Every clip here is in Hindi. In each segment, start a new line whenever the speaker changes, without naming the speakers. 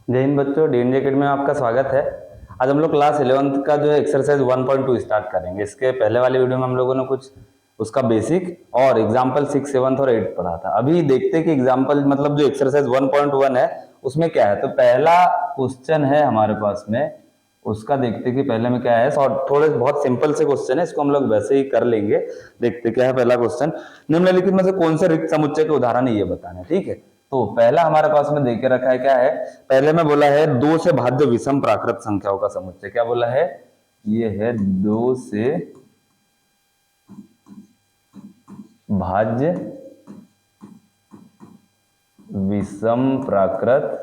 जय हिंद बच्चों, डीएनजे किट में आपका स्वागत है। आज हम लोग क्लास 11th का जो है एक्सरसाइज 1.2 स्टार्ट करेंगे। इसके पहले वाले वीडियो में हम लोगों ने कुछ उसका बेसिक और एग्जाम्पल 6, 7 और 8 पढ़ा था। अभी देखते हैं कि एग्जाम्पल मतलब जो एक्सरसाइज 1.1 है उसमें क्या है। तो पहला क्वेश्चन है हमारे पास में, उसका देखते कि पहले में क्या है। और थोड़े बहुत सिंपल से क्वेश्चन है, इसको हम लोग वैसे ही कर लेंगे। देखते क्या है पहला क्वेश्चन। निम्नलिखित में से कौन से रिक्त समुच्चय के उदाहरण है ये बताना है, ठीक है। तो पहला हमारे पास में देके रखा है, क्या है पहले में बोला है 2 से भाज्य विषम प्राकृत संख्याओं का समुच्चय। क्या बोला है, ये है 2 से भाज्य विषम प्राकृत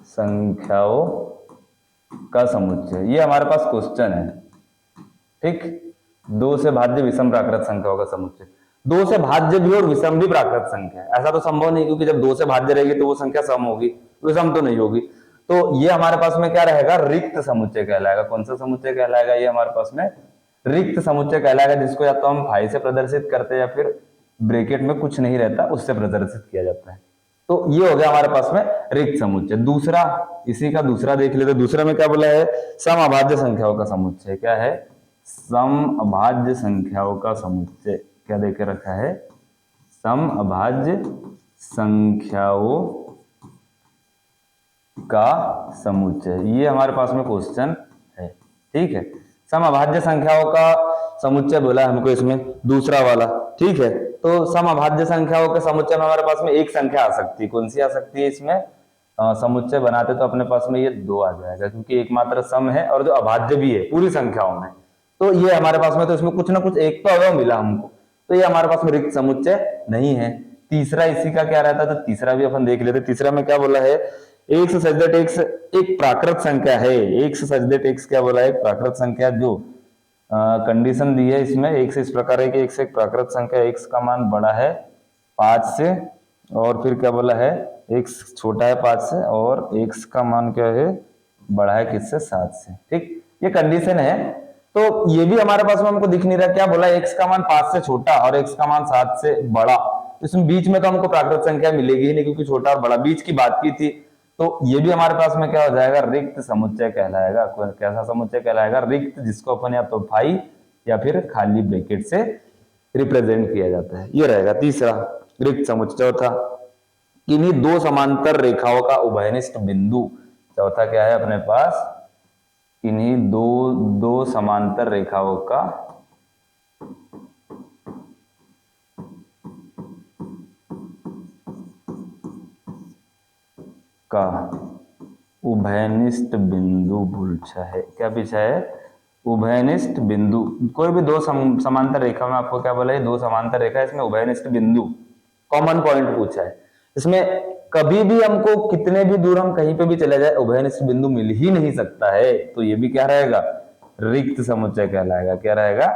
संख्याओं का समुच्चय। ये हमारे पास क्वेश्चन है, ठीक। 2 से भाज्य विषम प्राकृत संख्याओं का समुच्चय। 2 से भाज्य भी और विषम भी प्राकृत संख्या है, ऐसा तो संभव नहीं, क्योंकि जब 2 से भाज्य रहेगी तो वो संख्या सम होगी, विषम तो नहीं होगी। तो ये हमारे पास में क्या रहेगा, रिक्त समुच्चय कहलाएगा। कौन सा समुच्चय कहलाएगा, ये हमारे पास में रिक्त समुच्चय कहलाएगा, जिसको या तो हम फाई से प्रदर्शित करते हैं या फिर ब्रैकेट में कुछ नहीं रहता उससे प्रदर्शित किया जाता है। तो ये हो गया हमारे पास में रिक्त समुच्चय। दूसरा, इसी का दूसरा देख लेते। दूसरे में क्या बोला है, सम अभाज्य संख्याओं का समुच्चय। क्या है, सम अभाज्य संख्याओं का समुच्चय। क्या देके रखा है, सम अभाज्य संख्याओं का समुच्चय। ये हमारे पास में क्वेश्चन है, ठीक है। सम अभाज्य संख्याओं का समुच्चय बोला हमको इसमें, दूसरा वाला, ठीक है। तो सम अभाज्य संख्याओं के समुच्चय में हमारे पास में एक संख्या आ सकती है। कौन सी आ सकती है इसमें, समुच्चय बनाते तो अपने पास में ये 2 आ जाएगा, क्योंकि एकमात्र सम है और जो अभाज्य भी है पूरी संख्याओं में। तो ये हमारे पास में, तो इसमें कुछ ना कुछ एक तो अवयव मिला हमको, तो ये हमारे पास में रिक्त समुच्चय नहीं है। तीसरा इसी का क्या रहता है, तो तीसरा भी अपन देख लेते। तीसरा में क्या बोला है, एक्स सच दैट एक्स एक प्राकृत संख्या है। एक्स सच दैट एक्स क्या बोला है, एक प्राकृत संख्या। जो कंडीशन दी है इसमें एक्स इस प्रकार है कि एक्स एक प्राकृत संख्या, एक्स का मान बड़ा है 5 से, और फिर क्या बोला है एक्स छोटा है 5 से, और एक्स का मान क्या है, बड़ा है किससे, 7 से, ठीक। ये कंडीशन है। तो ये भी हमारे पास में हमको दिख नहीं रहा। क्या बोला, एक्स का मान 5 से छोटा और एक्स का मान 7 से बड़ा। इसमें बीच में तो हमको प्राकृत संख्या मिलेगी ही नहीं, क्योंकि छोटा और बड़ा बीच की बात की थी। तो ये भी हमारे पास में क्या हो जाएगा, रिक्त समुच्चय कहलाएगा। कैसा समुच्चय कहलाएगा, रिक्त, जिसको अपन या तो फाई या फिर खाली ब्रैकेट से रिप्रेजेंट किया जाता है। ये रहेगा तीसरा रिक्त समुच्चय। चौथा, किन्हीं 2 समांतर रेखाओं का उभयनिष्ठ बिंदु। चौथा क्या है अपने पास, किन्हीं दो समांतर रेखाओं का उभयनिष्ठ बिंदु पूछा है। क्या पूछा है, उभयनिष्ठ बिंदु। कोई भी 2 समांतर रेखा में आपको क्या बोला है, 2 समांतर रेखा, इसमें उभयनिष्ठ बिंदु कॉमन पॉइंट पूछा है। इसमें कभी भी हमको कितने भी दूर हम कहीं पे भी चले जाए उभयनिष्ठ बिंदु मिल ही नहीं सकता है। तो ये भी क्या रहेगा, रिक्त समुच्चय कहलाएगा। क्या रहेगा,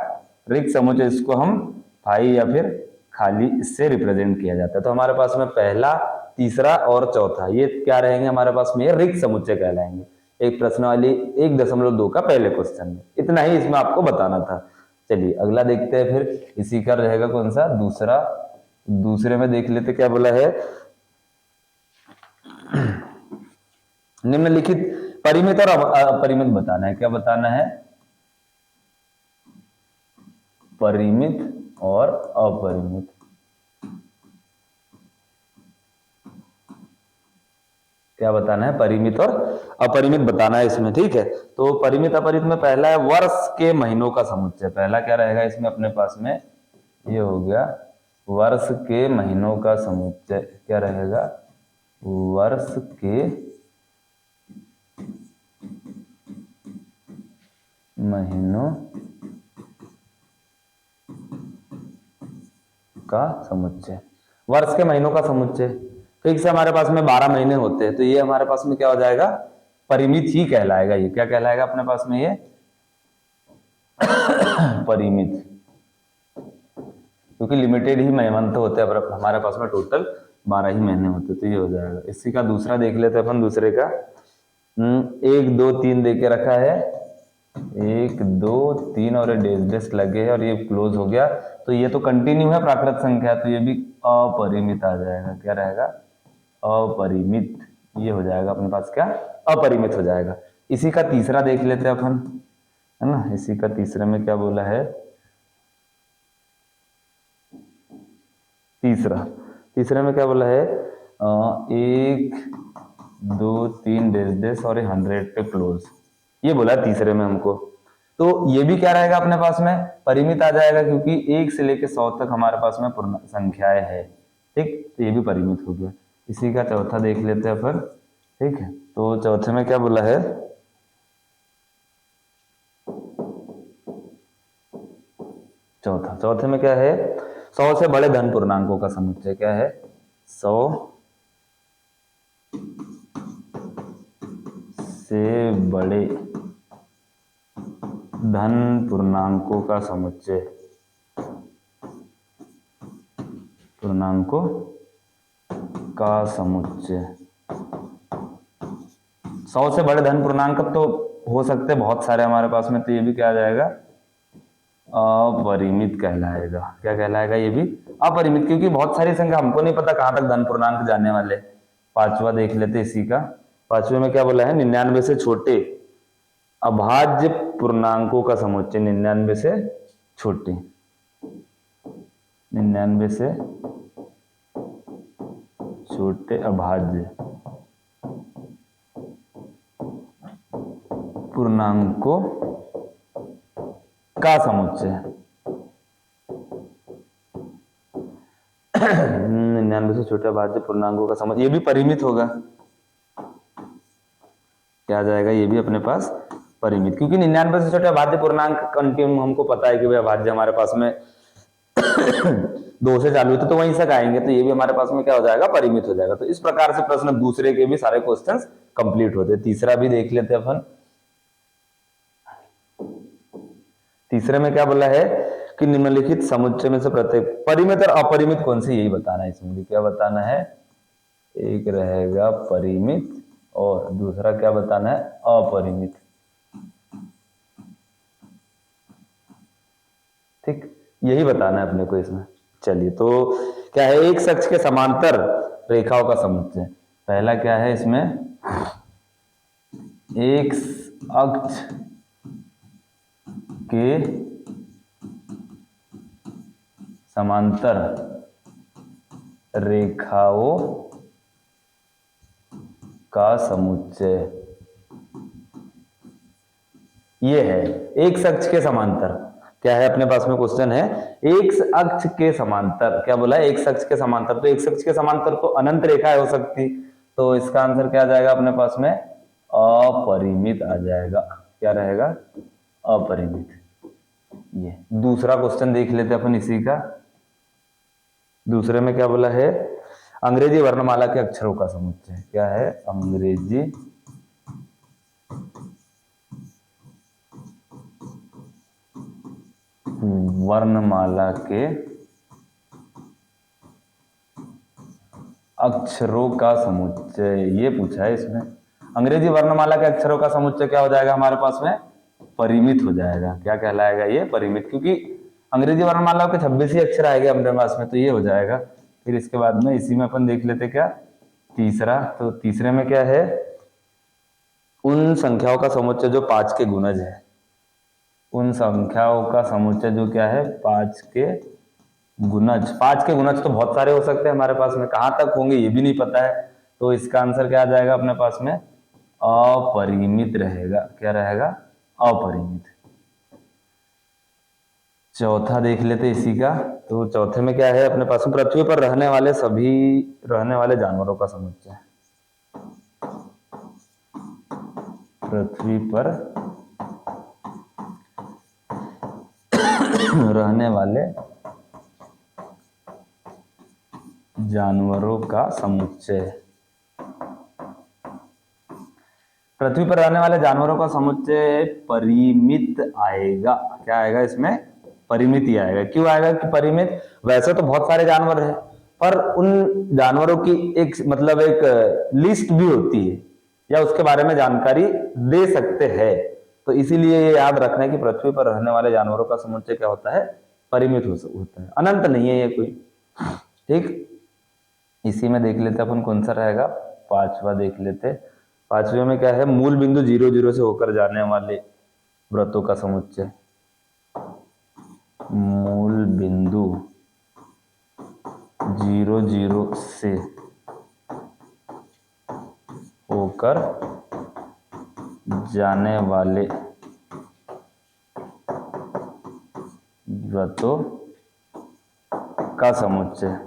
रिक्त समुच्चय। इसको हम फाई या फिर खाली इससे रिप्रेजेंट किया जाता है। तो हमारे पास में पहला, तीसरा और चौथा ये क्या रहेंगे हमारे पास में, रिक्त समुच्चय कहलाएंगे। एक प्रश्न वाली 1.2 का पहले क्वेश्चन में इतना ही इसमें आपको बताना था। चलिए अगला देखते हैं फिर। इसी का रहेगा कौन सा, दूसरा। दूसरे में देख लेते क्या बोला है, निम्नलिखित परिमित और अपरिमित बताना है। क्या बताना है, परिमित और अपरिमित। क्या बताना है, परिमित और अपरिमित बताना है इसमें, ठीक है। तो परिमित अपरिमित में पहला है वर्ष के महीनों का समुच्चय। पहला क्या रहेगा इसमें अपने पास में, ये हो गया वर्ष के महीनों का समुच्चय। क्या रहेगा, वर्ष के महीनों का समुच्चय। वर्ष के महीनों का समुच्चय, ठीक से हमारे पास में 12 महीने होते हैं, तो ये हमारे पास में क्या हो जाएगा, परिमित ही कहलाएगा। ये क्या कहलाएगा अपने पास में, ये परिमित, क्योंकि लिमिटेड ही मंथ होते हैं हमारे पास में, टोटल 12 ही महीने होते, तो ये हो जाएगा। इसी का दूसरा देख लेते हैं अपन। दूसरे का 1 2 3 देके रखा है, 1 2 3 और डैश डैश लगे हैं और ये क्लोज हो गया। तो ये तो कंटिन्यू है प्राकृत संख्या, तो ये भी अपरिमित आ जाएगा। क्या रहेगा? अपरिमित। ये हो जाएगा अपने पास क्या? अपरिमित हो जाएगा। इसी का तीसरा देख लेते हैं अपन, है ना। इसी का तीसरे में क्या बोला है? तीसरे में क्या बोला है? 1 2 3 डैश डैश और 100 पे क्लोज, ये बोला तीसरे में हमको। तो ये भी क्या रहेगा अपने पास में? परिमित आ जाएगा, क्योंकि 1 से लेकर 100 तक हमारे पास में पूर्ण संख्याएं है। ठीक, तो ये भी परिमित हो गया। इसी का चौथा देख लेते हैं अपन। ठीक है, तो चौथे में क्या बोला है? चौथे में क्या है? 100 से बड़े धन पूर्णांकों का समुच्चय। क्या है? 100 से बड़े धन पूर्णांकों का समुच्चय। पूर्णांकों का समुच्चय। 100 से बड़े धन पूर्णांक तो हो सकते बहुत सारे हमारे पास में, तो ये भी क्या आ जाएगा? अपरिमित कहलाएगा। क्या कहलाएगा? ये भी अपरिमित, क्योंकि बहुत सारी संख्या हमको नहीं पता कहां तक धन पूर्णांक जाने वाले। पांचवा देख लेते इसी का। पांचवे में क्या बोला है? 99 से छोटे अभाज्य पूर्णांकों का समुच्चय। 99 से छोटे, 99 से छोटे अभाज्य पूर्णांकों का समुच्चय। 99 से छोटे अभाज्य पूर्णांकों का समुच्चय, ये भी परिमित होगा। क्या आ जाएगा? ये भी अपने पास परिमित, क्योंकि 99 से छोटे अभाज्य पूर्णांक कंटिन्यू हमको पता है कि भाई अभाज्य हमारे पास में 2 से चालू थे तो वहीं से आएंगे, तो ये भी हमारे पास में क्या हो जाएगा? परिमित हो जाएगा। तो इस प्रकार से प्रश्न दूसरे के भी सारे क्वेश्चंस कंप्लीट होते। तीसरा भी देख लेते अपन। तीसरे में क्या बोला है कि निम्नलिखित समुच्चय में से प्रत्येक परिमित और अपरिमित कौन सी, यही बताना है। इसमें भी क्या बताना है? एक रहेगा परिमित और दूसरा क्या बताना है? अपरिमित। ठीक, यही बताना है अपने को इसमें। चलिए, तो क्या है? एक अक्ष के समांतर रेखाओं का समुच्चय। पहला क्या है इसमें? एक अक्ष के समांतर रेखाओं का समुच्चय। ये है एक अक्ष के समांतर। क्या है अपने पास में? क्वेश्चन है एक अक्ष के समांतर। क्या बोला है? एक अक्ष के समांतर। तो एक अक्ष के समांतर तो अनंत रेखाएं हो सकती, तो इसका आंसर क्या आ जाएगा अपने पास में? अपरिमित आ जाएगा। क्या रहेगा? अपरिमित। ये दूसरा क्वेश्चन देख लेते अपन इसी का। दूसरे में क्या बोला है? अंग्रेजी वर्णमाला के अक्षरों का समुच्चय। क्या है? अंग्रेजी वर्णमाला के अक्षरों का समुच्चय, ये पूछा है इसमें। अंग्रेजी वर्णमाला के अक्षरों का समुच्चय क्या हो जाएगा हमारे पास में? परिमित हो जाएगा। क्या कहलाएगा ये? परिमित, क्योंकि अंग्रेजी वर्णमाला के 26 ही अक्षर आएंगे अपने पास में, तो ये हो जाएगा। फिर इसके बाद में इसी में अपन देख लेते क्या? तीसरा। तो तीसरे में क्या है? उन संख्याओं का समुच्चय जो 5 के गुणज है। उन संख्याओं का समुच्चय जो क्या है? 5 के गुणज। 5 के गुणज तो बहुत सारे हो सकते हैं हमारे पास में, कहां तक होंगे ये भी नहीं पता है। तो इसका आंसर क्या आ जाएगा अपने पास में? अपरिमित रहेगा। क्या रहेगा? अपरिमित। चौथा देख लेते इसी का। तो चौथे में क्या है अपने पास में? पृथ्वी पर रहने वाले सभी रहने वाले जानवरों का समुच्चय। पृथ्वी पर रहने वाले जानवरों का समुच्चय। पृथ्वी पर रहने वाले जानवरों का समुच्चय परिमित आएगा। क्या आएगा इसमें? परिमित ही आएगा। क्यों आएगा कि परिमित? वैसे तो बहुत सारे जानवर हैं, पर उन जानवरों की एक मतलब एक लिस्ट भी होती है, या उसके बारे में जानकारी दे सकते हैं। तो इसीलिए ये याद रखना है कि पृथ्वी पर रहने वाले जानवरों का समुच्चय क्या होता है? परिमित होता है, अनंत नहीं है ये कोई। ठीक, इसी में देख लेते अपन कौन सा रहेगा, पांचवा देख लेते। पांचवे में क्या है, मूल बिंदु 0 0 से होकर जाने वाले वृत्तों का समुच्चय। मूल बिंदु 0 0 से होकर जाने वाले वृत्तों का समुच्चय।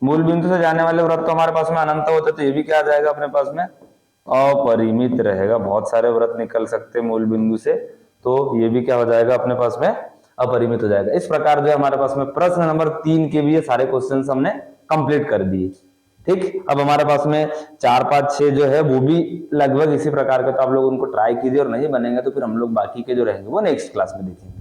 मूल बिंदु से जाने वाले वृत्त तो हमारे पास में अनंत होते, तो ये भी क्या आ जाएगा अपने पास में, अपरिमित रहेगा। बहुत सारे वृत्त निकल सकते हैं मूल बिंदु से, तो ये भी क्या हो जाएगा अपने पास में, अपरिमित हो जाएगा। इस प्रकार जो है हमारे पास में प्रश्न नंबर 3 के भी ये सारे क्वेश्चन हमने कंप्लीट कर दिए। ठीक, अब हमारे पास में 4 5 6 जो है वो भी लगभग इसी प्रकार के, तो आप लोग उनको ट्राई कीजिए, और नहीं बनेंगे तो फिर हम लोग बाकी के जो रहेंगे वो नेक्स्ट क्लास में देखेंगे।